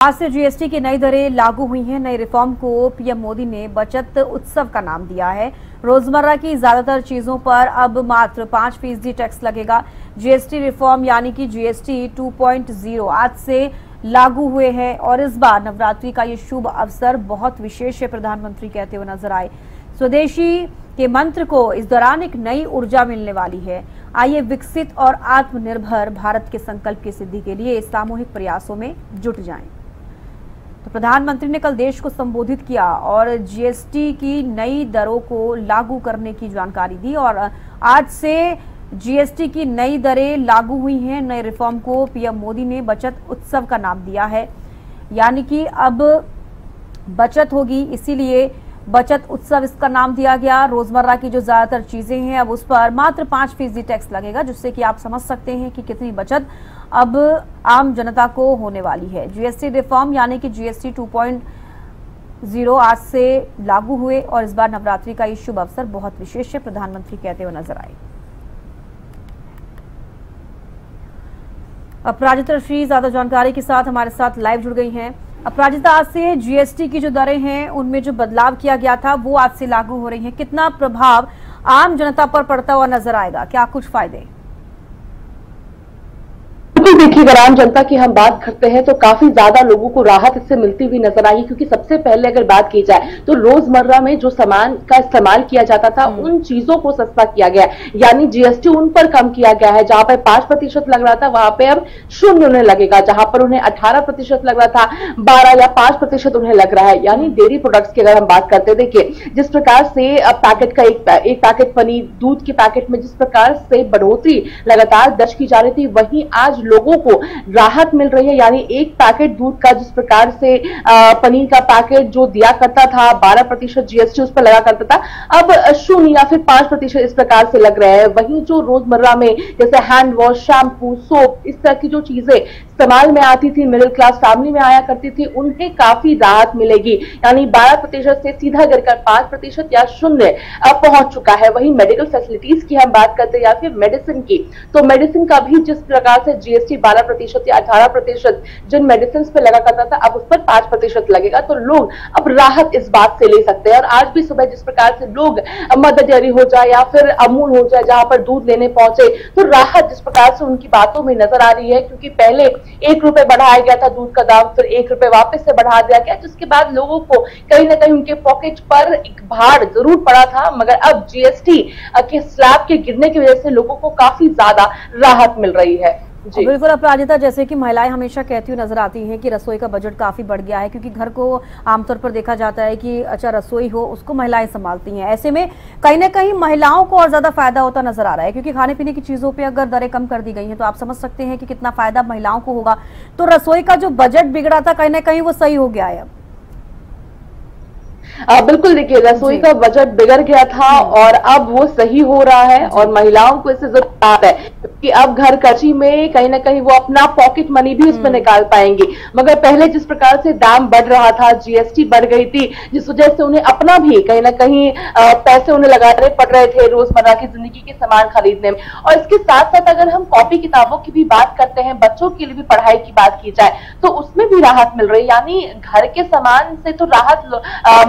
आज से जीएसटी की नई दरें लागू हुई हैं। नई रिफॉर्म को पीएम मोदी ने बचत उत्सव का नाम दिया है। रोजमर्रा की ज्यादातर चीजों पर अब मात्र 5% टैक्स लगेगा। जीएसटी रिफॉर्म यानी कि जीएसटी 2.0 आज से लागू हुए हैं और इस बार नवरात्रि का ये शुभ अवसर बहुत विशेष है, प्रधानमंत्री कहते हुए नजर आए। स्वदेशी के मंत्र को इस दौरान एक नई ऊर्जा मिलने वाली है। आइए विकसित और आत्मनिर्भर भारत के संकल्प की सिद्धि के लिए सामूहिक प्रयासों में जुट जाएं। तो प्रधानमंत्री ने कल देश को संबोधित किया और जीएसटी की नई दरों को लागू करने की जानकारी दी और आज से जीएसटी की नई दरें लागू हुई हैं। नए रिफॉर्म को पीएम मोदी ने बचत उत्सव का नाम दिया है, यानी कि अब बचत होगी, इसीलिए बचत उत्सव इसका नाम दिया गया। रोजमर्रा की जो ज्यादातर चीजें हैं अब उस पर मात्र 5% टैक्स लगेगा, जिससे कि आप समझ सकते हैं कि कितनी बचत अब आम जनता को होने वाली है। जीएसटी रिफॉर्म यानी कि जीएसटी 2.0 आज से लागू हुए और इस बार नवरात्रि का ये शुभ अवसर बहुत विशेष है, प्रधानमंत्री कहते हुए नजर आए। अपराजिता श्री ज्यादा जानकारी के साथ हमारे साथ लाइव जुड़ गई हैं। अपराजिता, आज से जीएसटी की जो दरें हैं उनमें जो बदलाव किया गया था वो आज से लागू हो रही हैं। कितना प्रभाव आम जनता पर पड़ता हुआ नजर आएगा, क्या कुछ फायदे? देखिए, अगर आम जनता की हम बात करते हैं तो काफी ज्यादा लोगों को राहत इससे मिलती हुई नजर आई, क्योंकि सबसे पहले अगर बात की जाए तो रोजमर्रा में जो सामान का इस्तेमाल किया जाता था उन चीजों को सस्ता किया गया, यानी जीएसटी उन पर कम किया गया है। जहां पर 5% लग रहा था वहां पे अब 0 उन्हें लगेगा, जहां पर उन्हें 18% लग रहा था 12 या 5% उन्हें लग रहा है। यानी डेयरी प्रोडक्ट्स की अगर हम बात करते, देखिए जिस प्रकार से पैकेट का एक पैकेट पनीर, दूध के पैकेट में जिस प्रकार से बढ़ोतरी लगातार दर्ज की जा रही थी, वहीं आज लोगों को राहत मिल रही है। यानी एक पैकेट दूध का जिस प्रकार से पनीर का पैकेट जो दिया करता था 12% जीएसटी उस पर लगा करता था, अब 0 या फिर 5% इस प्रकार से लग रहे हैं। वहीं जो रोजमर्रा में जैसे हैंड वॉश, शैम्पू, सोप, इस तरह की जो चीजें इस्तेमाल में आती थी, मिडिल क्लास फैमिली में आया करती थी, उन्हें काफी राहत मिलेगी। यानी 12% से सीधा गिरकर 5% या 0 अब पहुंच चुका है। वहीं मेडिकल फैसिलिटीज की हम बात करते हैं या फिर मेडिसिन की, तो मेडिसिन का भी जिस प्रकार से जीएसटी 12% या 18% जिन मेडिसिन पे लगा करता था, अब उस पर 5% लगेगा। तो लोग अब राहत इस बात से ले सकते हैं। और आज भी सुबह जिस प्रकार से लोग मदर डेयरी हो जाए या फिर अमूल हो जाए, जहां पर दूध लेने पहुंचे, तो राहत जिस प्रकार से उनकी बातों में नजर आ रही है, क्योंकि पहले 1 रुपए बढ़ाया गया था दूध का दाम, फिर 1 रुपए वापस से बढ़ा दिया गया, जिसके बाद लोगों को कहीं ना कहीं उनके पॉकेट पर एक भार जरूर पड़ा था। मगर अब जीएसटी के स्लैब के गिरने की वजह से लोगों को काफी ज्यादा राहत मिल रही है। बिल्कुल अपराजिता, जैसे कि महिलाएं हमेशा कहती हुई नजर आती हैं कि रसोई का बजट काफी बढ़ गया है, क्योंकि घर को आमतौर पर देखा जाता है कि अच्छा रसोई हो उसको महिलाएं संभालती हैं। ऐसे में कहीं ना कहीं महिलाओं को और ज्यादा फायदा होता नजर आ रहा है, क्योंकि खाने पीने की चीजों पे अगर दरें कम कर दी गई हैं तो आप समझ सकते हैं कि कितना फायदा महिलाओं को होगा। तो रसोई का जो बजट बिगड़ा था कहीं ना कहीं वो सही हो गया है। बिल्कुल, देखिए रसोई का बजट बिगड़ गया था और अब वो सही हो रहा है और महिलाओं को इससे जरूरत है, क्योंकि अब घर खर्ची में कहीं ना कहीं वो अपना पॉकेट मनी भी उसमें निकाल पाएंगी। मगर पहले जिस प्रकार से दाम बढ़ रहा था, जीएसटी बढ़ गई थी, जिस वजह से उन्हें अपना भी कहीं ना कहीं पैसे उन्हें लगाने पड़ रहे थे रोजमर्रा की जिंदगी के सामान खरीदने में। और इसके साथ साथ अगर हम कॉपी किताबों की भी बात करते हैं, बच्चों के लिए भी पढ़ाई की बात की जाए, तो उसमें भी राहत मिल रही है। यानी घर के सामान से तो राहत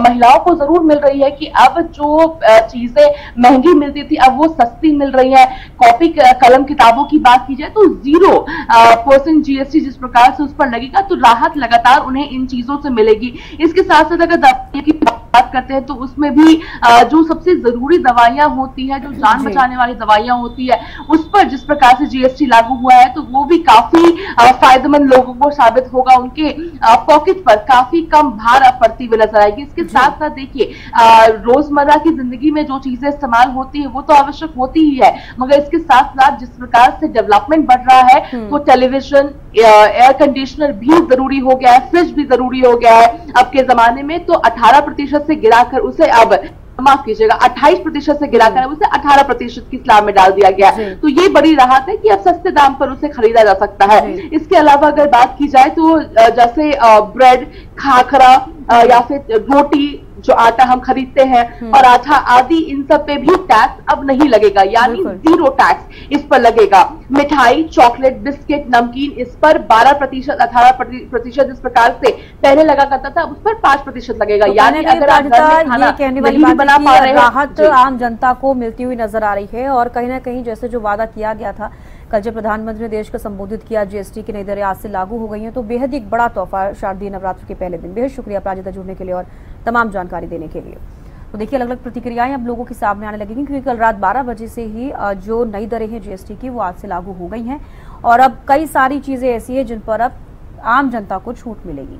महिलाओं को जरूर मिल रही है कि अब जो चीजें महंगी मिलती थी अब वो सस्ती मिल रही है। कॉपी कलम किताबों की बात की जाए तो 0% जीएसटी जिस प्रकार से उस पर लगेगा, तो राहत लगातार उन्हें इन चीजों से मिलेगी। इसके साथ साथ अगर दवाई की बात करते हैं तो उसमें भी जो सबसे जरूरी दवाइयां होती है, जो जान बचाने वाली दवाइयां होती है, उस पर जिस प्रकार से जीएसटी लागू हुआ है तो वो भी काफी फायदेमंद लोगों को साबित होगा। उनके पॉकेट पर काफी कम भार अब पड़ती हुई नजर आएगी। इसके साथ साथ देखिए रोजमर्रा की जिंदगी में जो चीजें इस्तेमाल होती है वो तो आवश्यक होती ही है, मगर इसके साथ साथ जिस प्रकार से डेवलपमेंट बढ़ रहा है तो टेलीविजन, एयर कंडीशनर भी जरूरी हो गया है, फ्रिज भी जरूरी हो गया है अब के जमाने में। तो 18% से गिराकर उसे अब माफ कीजिएगा 28% से गिराकर उसे 18% की स्लैब में डाल दिया गया। तो ये बड़ी राहत है कि अब सस्ते दाम पर उसे खरीदा जा सकता है। इसके अलावा अगर बात की जाए तो जैसे ब्रेड, खाखरा या फिर रोटी, जो आटा हम खरीदते हैं और आटा आदि, इन सब पे भी टैक्स अब नहीं लगेगा, यानी 0 टैक्स इस पर लगेगा। मिठाई, चॉकलेट, बिस्किट, नमकीन, इस पर 12%, 18% इस प्रकार से पहले लगा करता था, अब उस पर 5% लगेगा। तो यानी अगर आप घर में खाना नहीं बना पा रहे हैं, राहत आम जनता को मिलती हुई नजर आ रही है। और कहीं ना कहीं जैसे जो वादा किया गया था, कल जब प्रधानमंत्री ने देश को संबोधित किया, जीएसटी की नई दरें आज से लागू हो गई हैं, तो बेहद ही एक बड़ा तोहफा शारदीय नवरात्र के पहले दिन। बेहद शुक्रिया अपराजिता जुड़ने के लिए और तमाम जानकारी देने के लिए। तो देखिए अलग अलग प्रतिक्रियाएं अब लोगों के सामने आने लगेंगी, क्योंकि कल रात 12 बजे से ही जो नई दरें हैं जीएसटी की, वो आज से लागू हो गई हैं और अब कई सारी चीजें ऐसी हैं जिन पर अब आम जनता को छूट मिलेगी।